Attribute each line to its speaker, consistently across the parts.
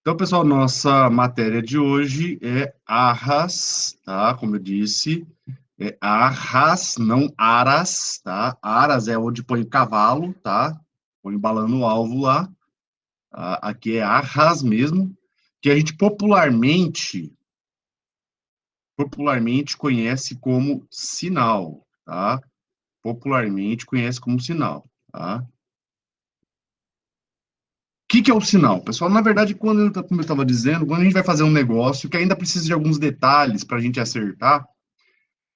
Speaker 1: Então, pessoal, nossa matéria de hoje é arras, tá? Como eu disse, é arras, não aras, tá? Aras é onde põe o cavalo, tá? Põe embalando o alvo lá. Tá? Aqui é arras mesmo, que a gente popularmente conhece como sinal, tá? Popularmente conhece como sinal, tá? O que que é o sinal? Pessoal, na verdade, como eu estava dizendo, quando a gente vai fazer um negócio que ainda precisa de alguns detalhes para a gente acertar,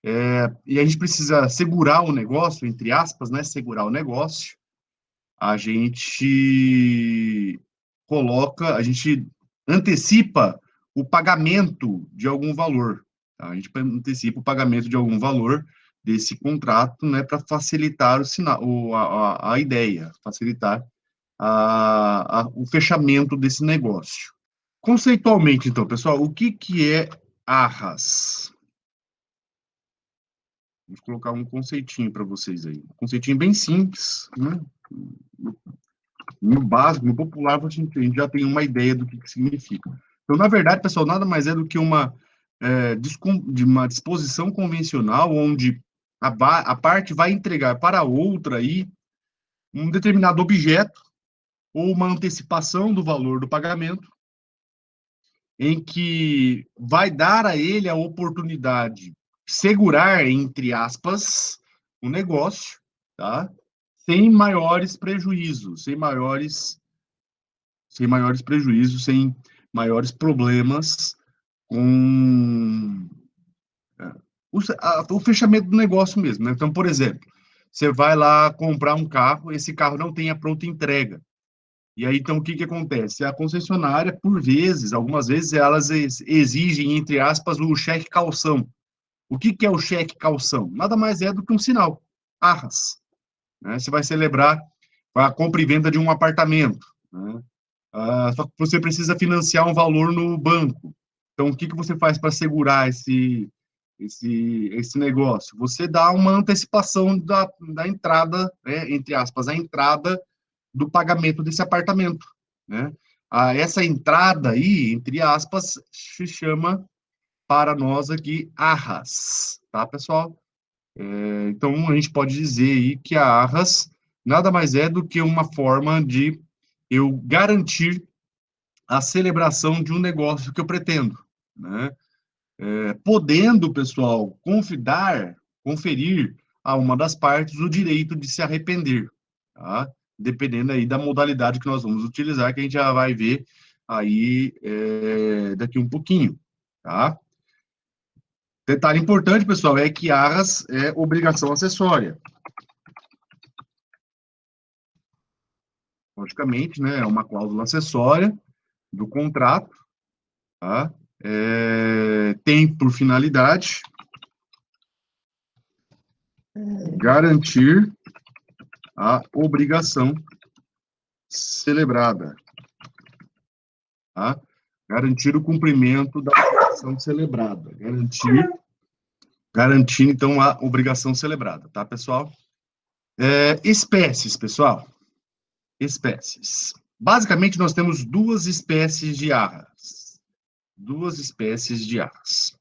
Speaker 1: e a gente precisa segurar o negócio, entre aspas, né? Segurar o negócio, a gente a gente antecipa o pagamento de algum valor, tá? A gente antecipa o pagamento de algum valor desse contrato, né, para facilitar o sinal, a ideia, facilitar o fechamento desse negócio. Conceitualmente, então, pessoal, o que que é arras? Vou colocar um conceitinho para vocês aí. Um conceitinho bem simples, né? No básico, no popular, a gente já tem uma ideia do que significa. Então, na verdade, pessoal, nada mais é do que de uma disposição convencional onde a parte vai entregar para a outra aí um determinado objeto ou uma antecipação do valor do pagamento, em que vai dar a ele a oportunidade de segurar, entre aspas, o negócio, tá? Sem maiores prejuízos, sem maiores problemas com o fechamento do negócio mesmo, né? Então, por exemplo, você vai lá comprar um carro, esse carro não tem a pronta entrega. E aí, então, o que que acontece? A concessionária, por vezes, algumas vezes, elas exigem, entre aspas, o cheque calção. O que que é o cheque calção? Nada mais é do que um sinal, arras, né? Você vai celebrar a compra e venda de um apartamento, né? Só que você precisa financiar um valor no banco. Então, o que que você faz para segurar esse negócio? Você dá uma antecipação da entrada, né, entre aspas, a entrada do pagamento desse apartamento, né? Essa entrada aí, entre aspas, se chama para nós aqui arras, tá, pessoal? Então, a gente pode dizer aí que a arras nada mais é do que uma forma de eu garantir a celebração de um negócio que eu pretendo, né? Podendo, pessoal, conferir a uma das partes o direito de se arrepender, tá? Dependendo aí da modalidade que nós vamos utilizar, que a gente já vai ver aí daqui um pouquinho, tá? Detalhe importante, pessoal, é que arras é obrigação acessória. Logicamente, né, é uma cláusula acessória do contrato, tá? Tem por finalidade garantir a obrigação celebrada, tá? Garantir o cumprimento da obrigação celebrada, garantir então a obrigação celebrada, tá, pessoal? Espécies, pessoal, espécies. Basicamente, nós temos duas espécies de arras. Duas espécies de arras.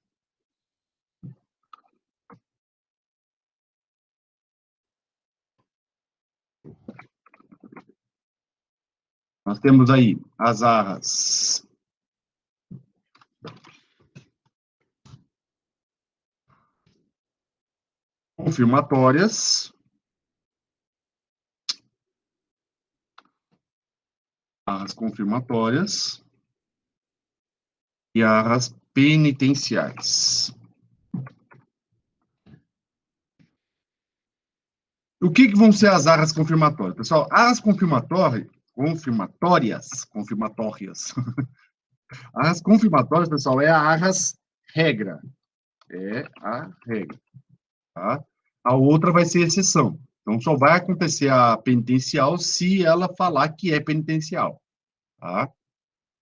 Speaker 1: Nós temos aí as arras confirmatórias, e arras penitenciais. O que vão ser as arras confirmatórias? Pessoal, arras confirmatórias. Arras confirmatórias, pessoal, é a arras regra. É a regra, tá? A outra vai ser exceção. Então, só vai acontecer a penitencial se ela falar que é penitencial, tá?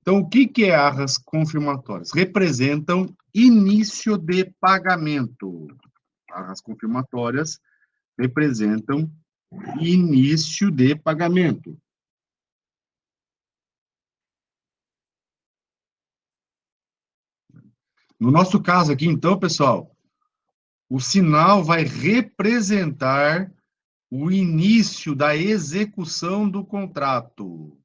Speaker 1: Então, o que que é arras confirmatórias? Representam início de pagamento. Arras confirmatórias representam início de pagamento. No nosso caso aqui, então, pessoal, o sinal vai representar o início da execução do contrato.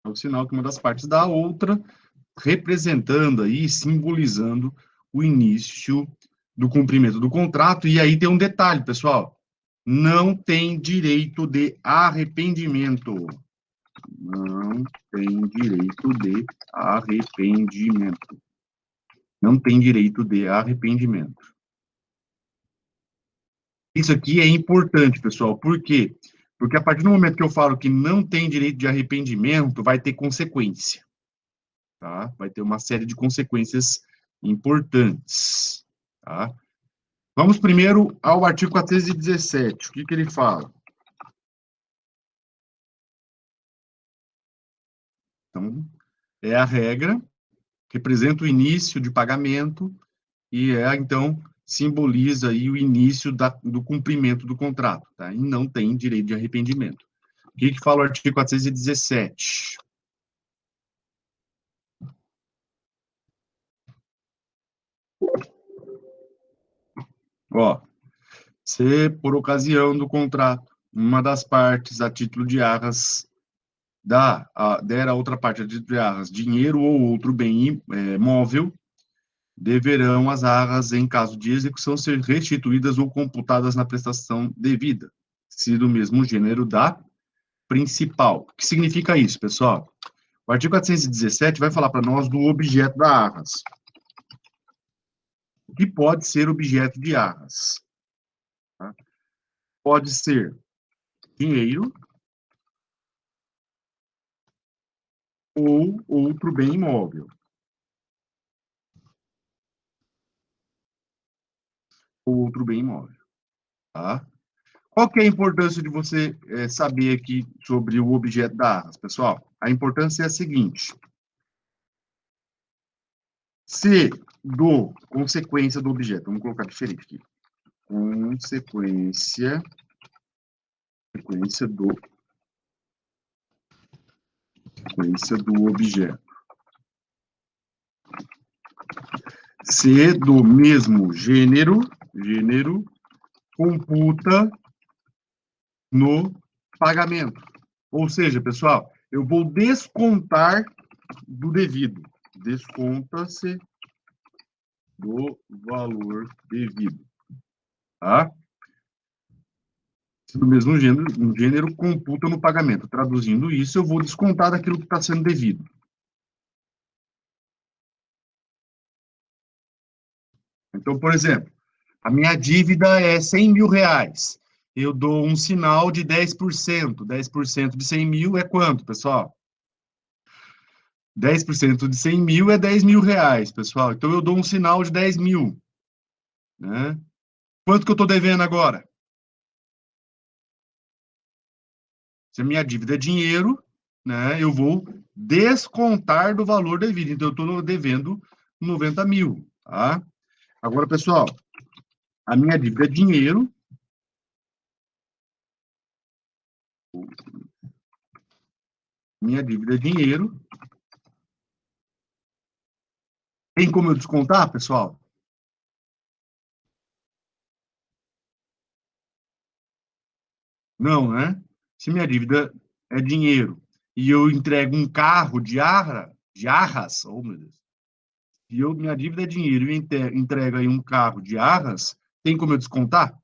Speaker 1: É o sinal que uma das partes dá à outra, representando aí, simbolizando o início do cumprimento do contrato. E aí tem um detalhe, pessoal: não tem direito de arrependimento. Não tem direito de arrependimento. Não tem direito de arrependimento. Isso aqui é importante, pessoal. Por quê? Porque a partir do momento que eu falo que não tem direito de arrependimento, vai ter consequência. Tá? Vai ter uma série de consequências importantes. Tá? Vamos primeiro ao artigo 417. O que que ele fala? Então, é a regra, representa o início de pagamento e então, simboliza aí o início do cumprimento do contrato, tá? E não tem direito de arrependimento. O que que fala o artigo 417? Ó, se por ocasião do contrato, uma das partes, a título de arras, der a outra parte, a título de arras, dinheiro ou outro bem móvel, deverão as arras, em caso de execução, ser restituídas ou computadas na prestação devida, se do mesmo gênero da principal. O que significa isso, pessoal? O artigo 417 vai falar para nós do objeto da arras. O que pode ser objeto de arras? Tá? Pode ser dinheiro ou outro bem imóvel. Ou outro bem imóvel. Tá? Qual que é a importância de você saber aqui sobre o objeto da arras, pessoal? A importância é a seguinte: se do consequência do objeto, vamos colocar diferente aqui, consequência do objeto, se do mesmo gênero computa no pagamento. Ou seja, pessoal, eu vou descontar do devido. Desconta-se do valor devido. Tá? Se do mesmo gênero, um gênero computa no pagamento. Traduzindo isso, eu vou descontar daquilo que está sendo devido. Então, por exemplo, a minha dívida é 100 mil reais. Eu dou um sinal de 10%. 10% de 100 mil é quanto, pessoal? 10% de 100 mil é 10 mil reais, pessoal. Então, eu dou um sinal de 10 mil. Né? Quanto que eu estou devendo agora? Se a minha dívida é dinheiro, né, eu vou descontar do valor devido. Então, eu estou devendo 90 mil. Tá? Agora, pessoal, a minha dívida é dinheiro. Minha dívida é dinheiro. Tem como eu descontar, pessoal? Não, né? Se minha dívida é dinheiro e eu entrego um carro de arras, oh meu Deus. Se minha dívida é dinheiro e eu entrego aí um carro de arras, tem como eu descontar?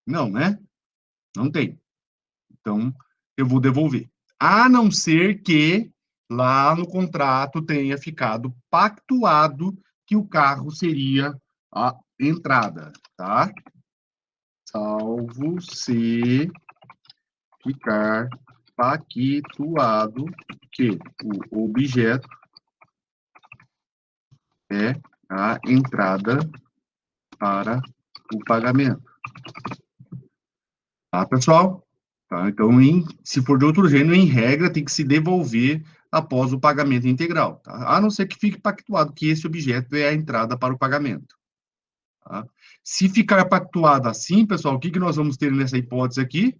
Speaker 1: Não, né? Não tem. Então, eu vou devolver. A não ser que lá no contrato tenha ficado pactuado que o carro seria a entrada, tá? Salvo se ficar pactuado que o objeto é a entrada para o pagamento. Tá, pessoal? Tá, então, se for de outro gênero, em regra, tem que se devolver após o pagamento integral. Tá? A não ser que fique pactuado que esse objeto é a entrada para o pagamento. Tá? Se ficar pactuado assim, pessoal, o que nós vamos ter nessa hipótese aqui?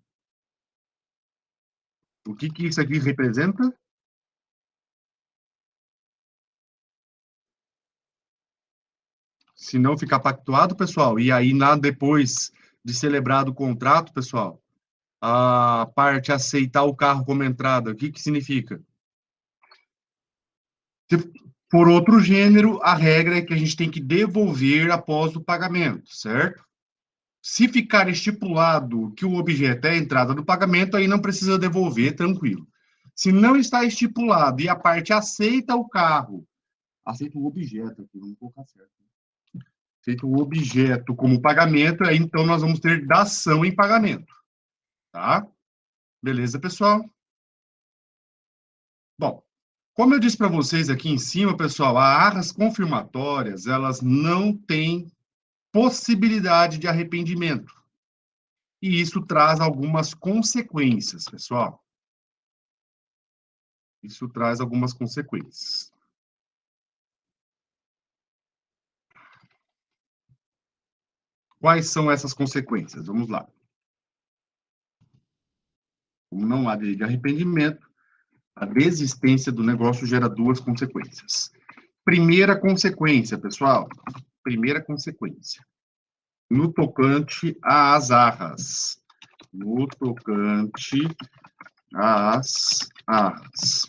Speaker 1: O que isso aqui representa? Se não ficar pactuado, pessoal, e aí depois de celebrado o contrato, pessoal, a parte aceitar o carro como entrada, o que significa? Por outro gênero, a regra é que a gente tem que devolver após o pagamento, certo? Se ficar estipulado que o objeto é a entrada do pagamento, aí não precisa devolver, tranquilo. Se não está estipulado e a parte aceita o carro, aceita o objeto aqui, vamos colocar certo. Aceita o objeto como pagamento, aí então nós vamos ter dação em pagamento, tá? Beleza, pessoal? Bom, como eu disse para vocês aqui em cima, pessoal, as arras confirmatórias, elas não têm possibilidade de arrependimento. E isso traz algumas consequências, pessoal. Isso traz algumas consequências. Quais são essas consequências? Vamos lá. Como não há direito de arrependimento, a desistência do negócio gera duas consequências. Primeira consequência, pessoal. Primeira consequência. No tocante às arras. No tocante às arras.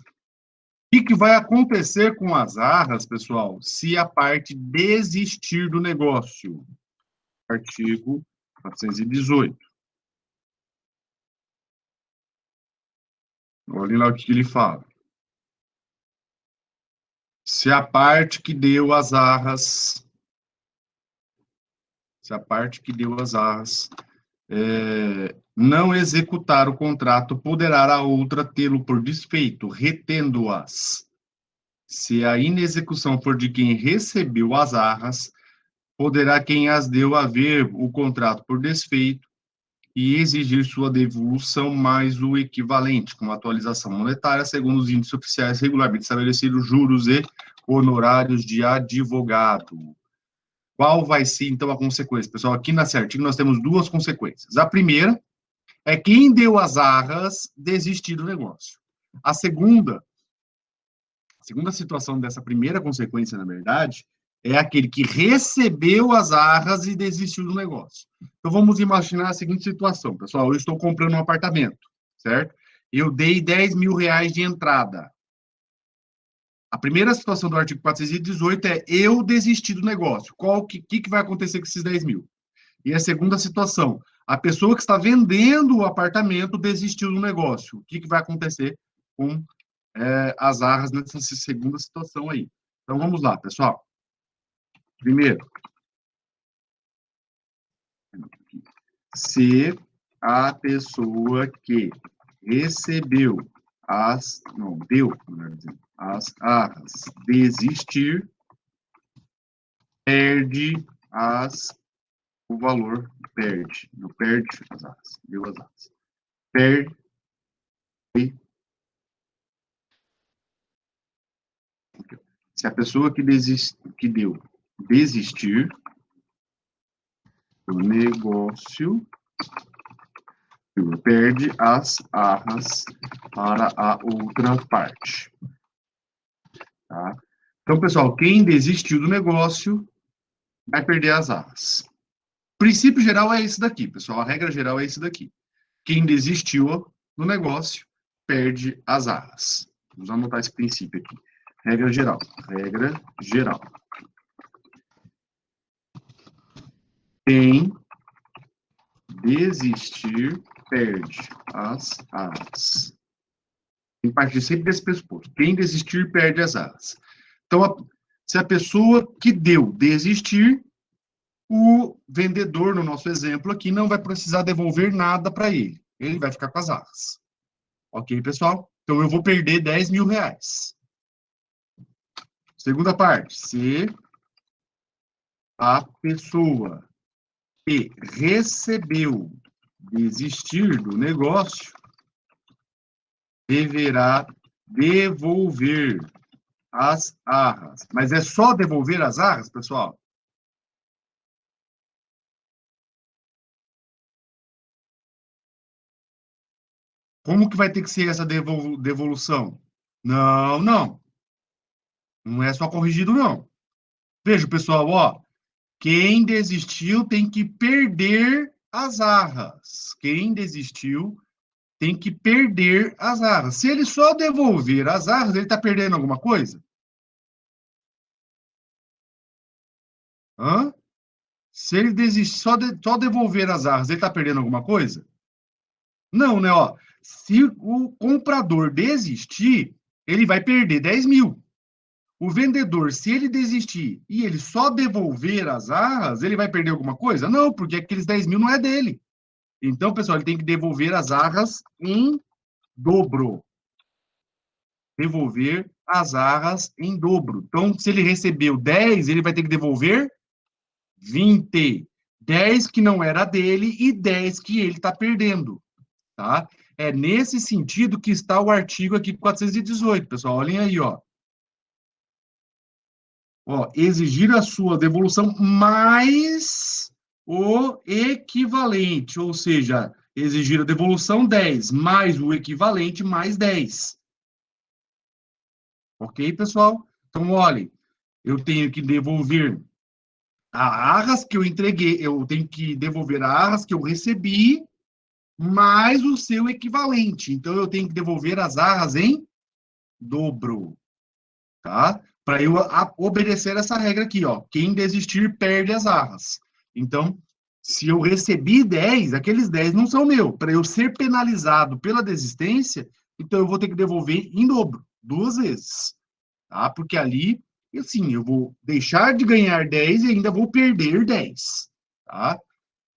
Speaker 1: O que vai acontecer com as arras, pessoal, se a parte desistir do negócio? Artigo 418. Olhem lá o que ele fala. Se a parte que deu as arras, não executar o contrato, poderá a outra tê-lo por desfeito, retendo-as. Se a inexecução for de quem recebeu as arras, poderá quem as deu haver o contrato por desfeito e exigir sua devolução mais o equivalente, com atualização monetária, segundo os índices oficiais regularmente estabelecidos, juros e honorários de advogado. Qual vai ser, então, a consequência? Pessoal, aqui nesse artigo nós temos duas consequências. A primeira é quem deu as arras desistir do negócio. A segunda situação dessa primeira consequência, na verdade, é aquele que recebeu as arras e desistiu do negócio. Então, vamos imaginar a seguinte situação, pessoal. Eu estou comprando um apartamento, certo? Eu dei 10 mil reais de entrada. A primeira situação do artigo 418 é eu desistir do negócio. O que vai acontecer com esses 10 mil? E a segunda situação, a pessoa que está vendendo o apartamento desistiu do negócio. O que vai acontecer com as arras nessa segunda situação aí? Então, vamos lá, pessoal. Primeiro, se a pessoa que recebeu deu, as arras desistir, perde o valor, não perde as arras, deu as arras. Perde se a pessoa que deu desistir do negócio, perde as arras para a outra parte. Tá? Então, pessoal, quem desistiu do negócio vai perder as arras. O princípio geral é esse daqui, pessoal. A regra geral é esse daqui. Quem desistiu do negócio perde as arras. Vamos anotar esse princípio aqui. Regra geral. Regra geral. Quem desistir perde as arras. Tem que partir sempre desse pressuposto. Quem desistir perde as arras. Então, se a pessoa que deu desistir, o vendedor, no nosso exemplo aqui, não vai precisar devolver nada para ele. Ele vai ficar com as arras. Ok, pessoal? Então, eu vou perder 10 mil reais. Segunda parte. Se a pessoa que recebeu desistir do negócio, deverá devolver as arras. Mas é só devolver as arras, pessoal? Como que vai ter que ser essa devolução? Não, não. Não é só corrigido, não. Veja, pessoal, ó. Quem desistiu tem que perder as arras. Quem desistiu tem que perder as arras. Se ele só devolver as arras, ele está perdendo alguma coisa? Hã? Se ele desistir, só devolver as arras, ele está perdendo alguma coisa? Não, né? Ó, se o comprador desistir, ele vai perder 10 mil. O vendedor, se ele desistir e ele só devolver as arras, ele vai perder alguma coisa? Não, porque aqueles 10 mil não é dele. Então, pessoal, ele tem que devolver as arras em dobro. Devolver as arras em dobro. Então, se ele recebeu 10, ele vai ter que devolver 20. 10 que não era dele e 10 que ele está perdendo, tá? É nesse sentido que está o artigo aqui 418, pessoal. Olhem aí, ó. Ó, exigir a sua devolução mais o equivalente, ou seja, exigir a devolução 10 mais o equivalente mais 10. Ok, pessoal? Então, olhem, eu tenho que devolver a arras que eu entreguei, eu tenho que devolver a arras que eu recebi mais o seu equivalente. Então, eu tenho que devolver as arras em dobro, tá? Para eu obedecer essa regra aqui, ó. Quem desistir perde as arras. Então, se eu recebi 10, aqueles 10 não são meus. Para eu ser penalizado pela desistência, então eu vou ter que devolver em dobro, 2 vezes, tá? Porque ali, assim, eu vou deixar de ganhar 10 e ainda vou perder 10, tá?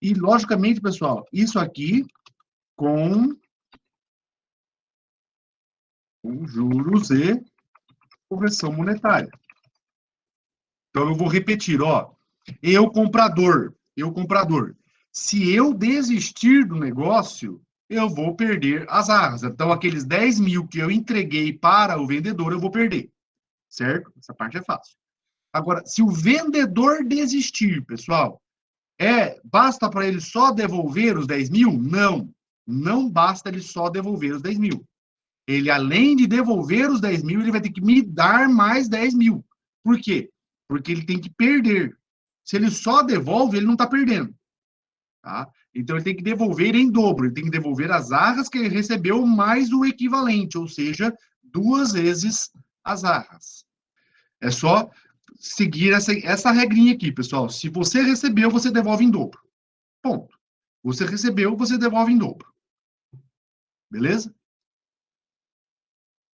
Speaker 1: E, logicamente, pessoal, isso aqui com juros e correção monetária. Então, eu vou repetir, ó. Eu comprador, se eu desistir do negócio, eu vou perder as arras. Então, aqueles 10 mil que eu entreguei para o vendedor, eu vou perder, certo? Essa parte é fácil. Agora, se o vendedor desistir, pessoal, basta para ele só devolver os 10 mil? Não, não basta ele só devolver os 10 mil. Ele, além de devolver os 10 mil, ele vai ter que me dar mais 10 mil. Por quê? Porque ele tem que perder. Se ele só devolve, ele não está perdendo. Tá? Então, ele tem que devolver em dobro. Ele tem que devolver as arras que ele recebeu mais o equivalente, ou seja, 2 vezes as arras. É só seguir essa regrinha aqui, pessoal. Se você recebeu, você devolve em dobro. Ponto. Você recebeu, você devolve em dobro. Beleza?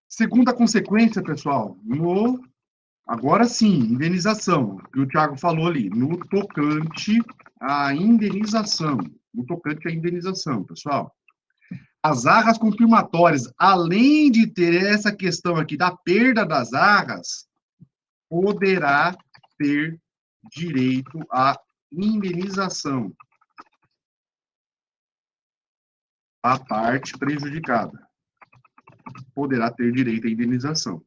Speaker 1: Segunda consequência, pessoal, agora sim, indenização, que o Thiago falou ali, no tocante à indenização. No tocante à indenização, pessoal. As arras confirmatórias, além de ter essa questão aqui da perda das arras, poderá ter direito à indenização. A parte prejudicada poderá ter direito à indenização,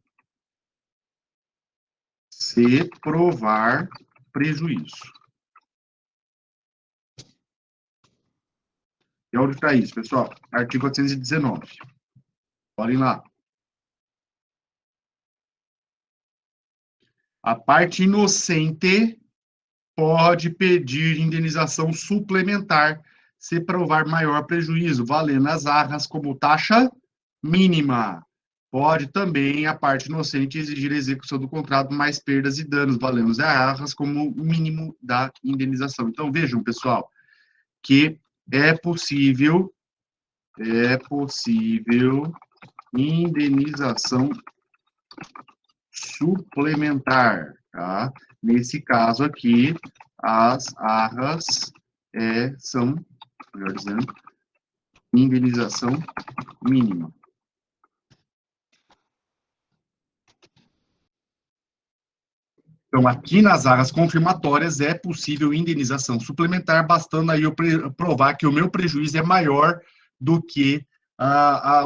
Speaker 1: se provar prejuízo. E onde está isso, pessoal? Artigo 419. Olhem lá. A parte inocente pode pedir indenização suplementar se provar maior prejuízo, valendo as arras como taxa mínima. Pode também a parte inocente exigir a execução do contrato mais perdas e danos, valendo as arras como mínimo da indenização. Então, vejam, pessoal, que é possível indenização suplementar, tá? Nesse caso aqui, as arras são, melhor dizendo, indenização mínima. Então, aqui nas arras confirmatórias é possível indenização suplementar, bastando aí eu provar que o meu prejuízo é maior do que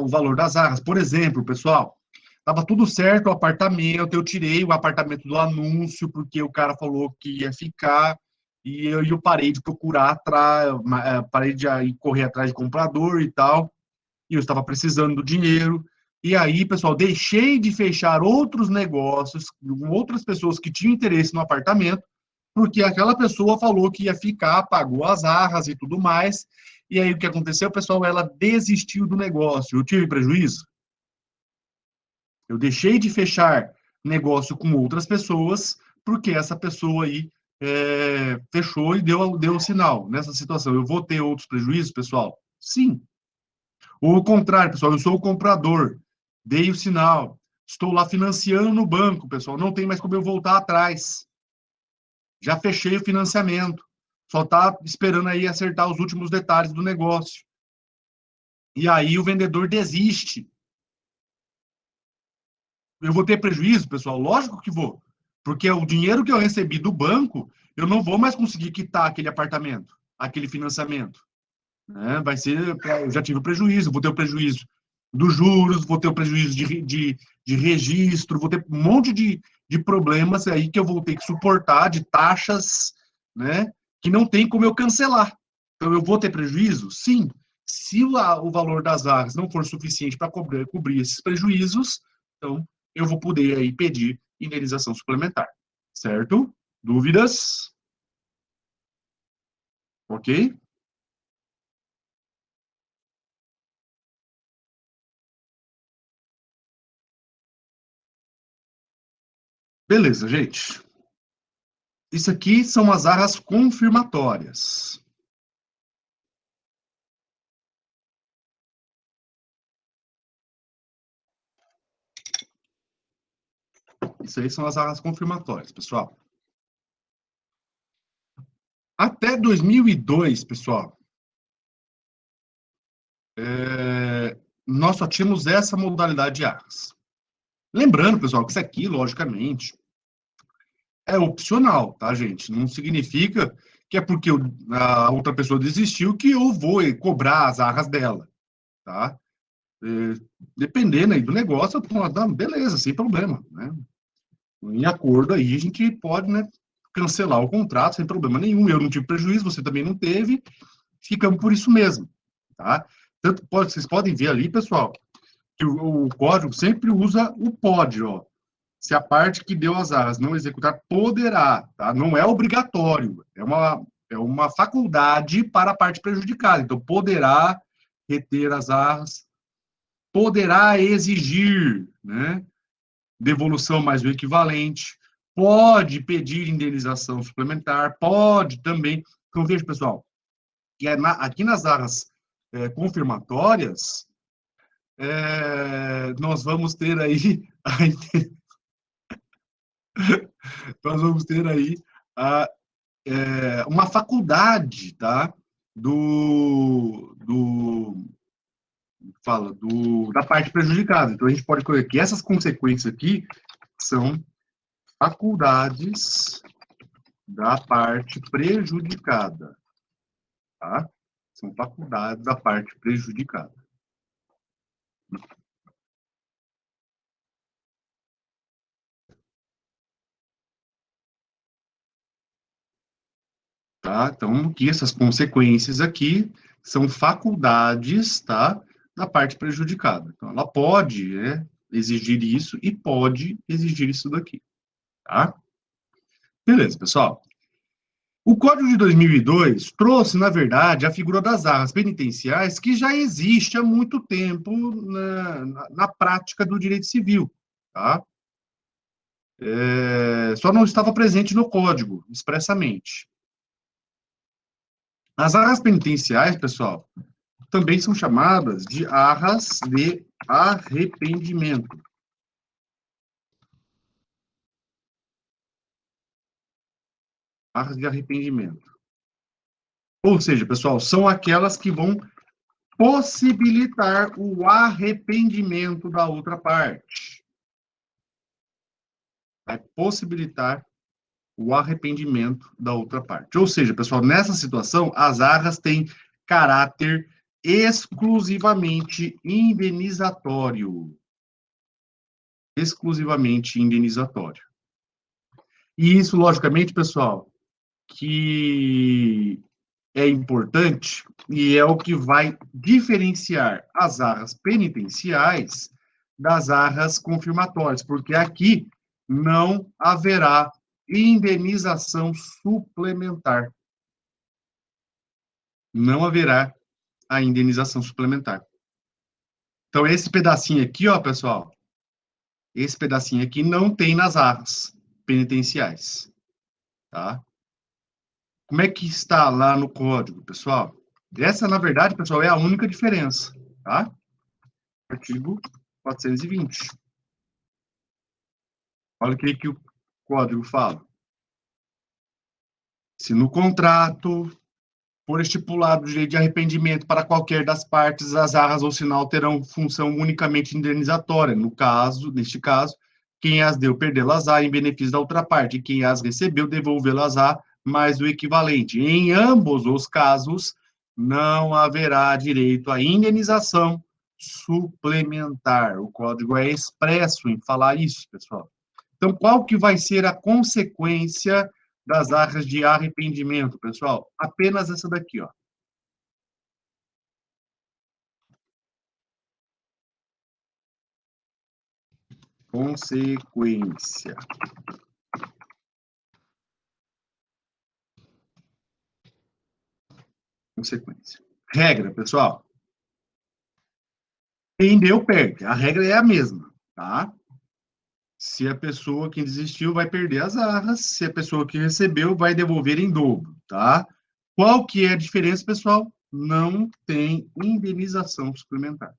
Speaker 1: o valor das arras. Por exemplo, pessoal, estava tudo certo o apartamento, eu tirei o apartamento do anúncio, porque o cara falou que ia ficar, e eu parei de procurar atrás, parei de correr atrás de comprador e tal. e eu estava precisando do dinheiro. E aí, pessoal, deixei de fechar outros negócios com outras pessoas que tinham interesse no apartamento, porque aquela pessoa falou que ia ficar, pagou as arras e tudo mais. E aí o que aconteceu, pessoal? Ela desistiu do negócio. Eu tive prejuízo. Eu deixei de fechar negócio com outras pessoas, porque essa pessoa aí fechou e deu o sinal. Nessa situação, eu vou ter outros prejuízos, pessoal? Sim. Ou o contrário, pessoal, eu sou o comprador, dei o sinal, estou lá financiando no banco, pessoal, não tem mais como eu voltar atrás. Já fechei o financiamento, só está esperando aí acertar os últimos detalhes do negócio. E aí o vendedor desiste. Eu vou ter prejuízo, pessoal? Lógico que vou. Porque o dinheiro que eu recebi do banco, eu não vou mais conseguir quitar aquele apartamento, aquele financiamento. Né? Vai ser, eu já tive o prejuízo, vou ter o prejuízo dos juros, vou ter o prejuízo de registro, vou ter um monte de problemas aí que eu vou ter que suportar, de taxas, né? Que não tem como eu cancelar. Então, eu vou ter prejuízo? Sim. Se o valor das vagas não for suficiente para cobrir esses prejuízos, então eu vou poder aí pedir indenização suplementar. Certo? Dúvidas? Ok? Beleza, gente. Isso aqui são as arras confirmatórias. Isso aí são as arras confirmatórias, pessoal. Até 2002, pessoal, nós só tínhamos essa modalidade de arras. Lembrando, pessoal, que isso aqui, logicamente, é opcional, tá, gente? Não significa que é porque a outra pessoa desistiu que eu vou cobrar as arras dela, tá? É, dependendo aí do negócio, eu falo, "Não, beleza, sem problema, né? Em acordo aí, a gente pode, né, cancelar o contrato sem problema nenhum. Eu não tive prejuízo, você também não teve, ficamos por isso mesmo, tá? Tanto pode, vocês podem ver ali, pessoal, que o código sempre usa o pode, ó. Se a parte que deu as arras não executar, poderá, tá? Não é obrigatório, é uma faculdade para a parte prejudicada. Então, poderá reter as arras, poderá exigir, né? Devolução mais o equivalente, pode pedir indenização suplementar, pode também. Então, veja, pessoal, que aqui nas arras confirmatórias, nós vamos ter aí nós vamos ter aí a, uma faculdade, tá? Da parte prejudicada. Então, a gente pode colocar que essas consequências aqui são faculdades da parte prejudicada, tá? São faculdades da parte prejudicada. Tá? Então, que essas consequências aqui são faculdades, tá? Da parte prejudicada. Então, ela pode exigir isso e pode exigir isso daqui, tá? Beleza, pessoal. O Código de 2002 trouxe, na verdade, a figura das arras penitenciais, que já existe há muito tempo na prática do direito civil, tá? Só não estava presente no Código, expressamente. As arras penitenciais, pessoal, também são chamadas de arras de arrependimento. Arras de arrependimento. Ou seja, pessoal, são aquelas que vão possibilitar o arrependimento da outra parte. Vai possibilitar o arrependimento da outra parte. Ou seja, pessoal, nessa situação, as arras têm caráter exclusivamente indenizatório. Exclusivamente indenizatório. E isso, logicamente, pessoal, que é importante e é o que vai diferenciar as arras penitenciais das arras confirmatórias, porque aqui não haverá indenização suplementar. Não haverá a indenização suplementar. Então, esse pedacinho aqui, ó, pessoal, esse pedacinho aqui não tem nas arras penitenciais, tá? Como é que está lá no código, pessoal? Essa, na verdade, pessoal, é a única diferença, tá? Artigo 420. Olha o que o código fala. Se no contrato for estipulado o direito de arrependimento para qualquer das partes, as arras ou sinal terão função unicamente indenizatória. Neste caso, quem as deu perdê-las-á em benefício da outra parte, e quem as recebeu devolvê-las-á mais o equivalente. Em ambos os casos, não haverá direito à indenização suplementar. O código é expresso em falar isso, pessoal. Então, qual que vai ser a consequência das arras de arrependimento, pessoal? Apenas essa daqui, ó. Consequência. Consequência. Regra, pessoal. Quem deu, perde. A regra é a mesma, tá? Se a pessoa que desistiu vai perder as arras, se a pessoa que recebeu vai devolver em dobro, tá? Qual que é a diferença, pessoal? Não tem indenização suplementar.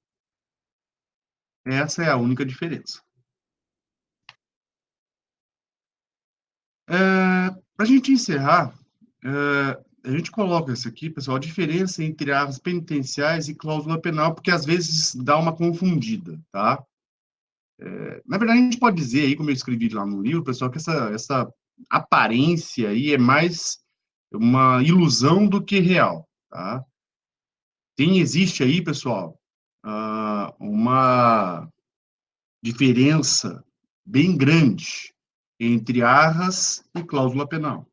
Speaker 1: Essa é a única diferença. Para a gente encerrar, a gente coloca isso aqui, pessoal, a diferença entre arras penitenciais e cláusula penal, porque às vezes dá uma confundida, tá? Na verdade, a gente pode dizer aí, como eu escrevi lá no livro, pessoal, que essa aparência aí é mais uma ilusão do que real, tá? Existe aí, pessoal, uma diferença bem grande entre arras e cláusula penal.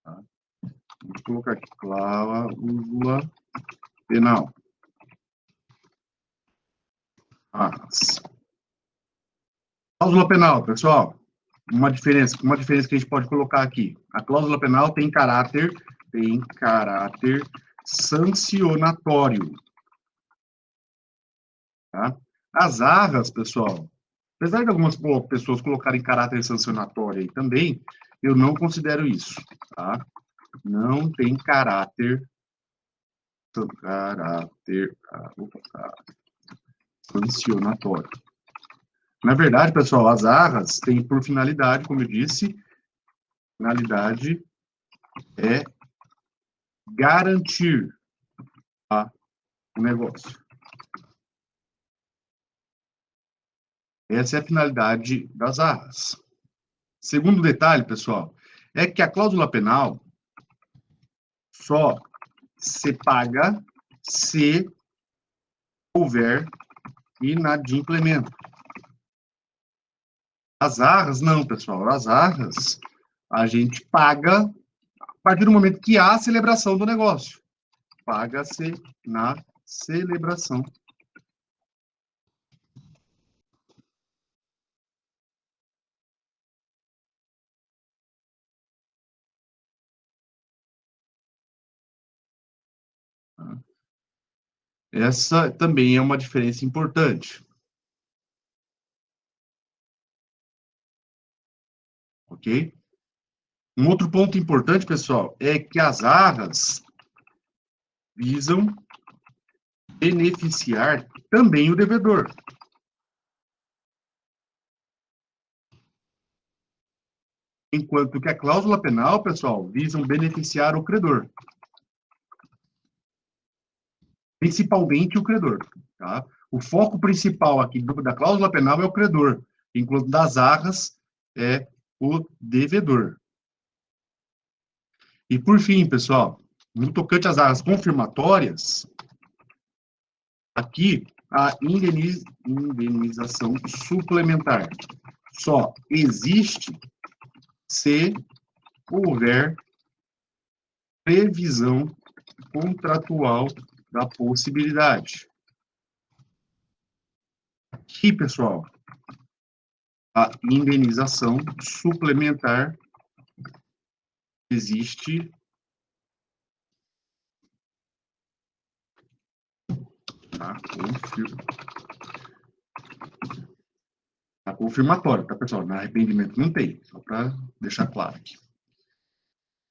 Speaker 1: Tá? Vou colocar aqui, cláusula penal. Arras. Cláusula penal, pessoal, uma diferença que a gente pode colocar aqui. A cláusula penal tem caráter sancionatório. Tá? As arras, pessoal, apesar de algumas pessoas colocarem caráter sancionatório aí também, eu não considero isso, tá? Não tem caráter sancionatório. Na verdade, pessoal, as arras têm por finalidade, como eu disse, finalidade é garantir o negócio. Essa é a finalidade das arras. Segundo detalhe, pessoal, é que a cláusula penal só se paga se houver inadimplemento. As arras, não, pessoal. As arras, a gente paga a partir do momento que há a celebração do negócio. Paga-se na celebração. Essa também é uma diferença importante. Ok? Um outro ponto importante, pessoal, é que as arras visam beneficiar também o devedor. Enquanto que a cláusula penal, pessoal, visam beneficiar o credor. Principalmente o credor, tá? O foco principal aqui da cláusula penal é o credor, enquanto das arras é o devedor. E por fim, pessoal, no tocante às arras confirmatórias, aqui a indenização suplementar só existe se houver previsão contratual da possibilidade. Aqui, pessoal, a indenização suplementar existe a confirmatória, tá, pessoal? No arrependimento não tem, só para deixar claro aqui.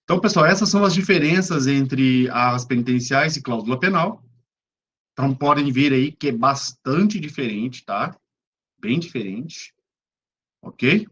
Speaker 1: Então, pessoal, essas são as diferenças entre as penitenciais e cláusula penal. Então, podem ver aí que é bastante diferente, tá? Bem diferente, ok?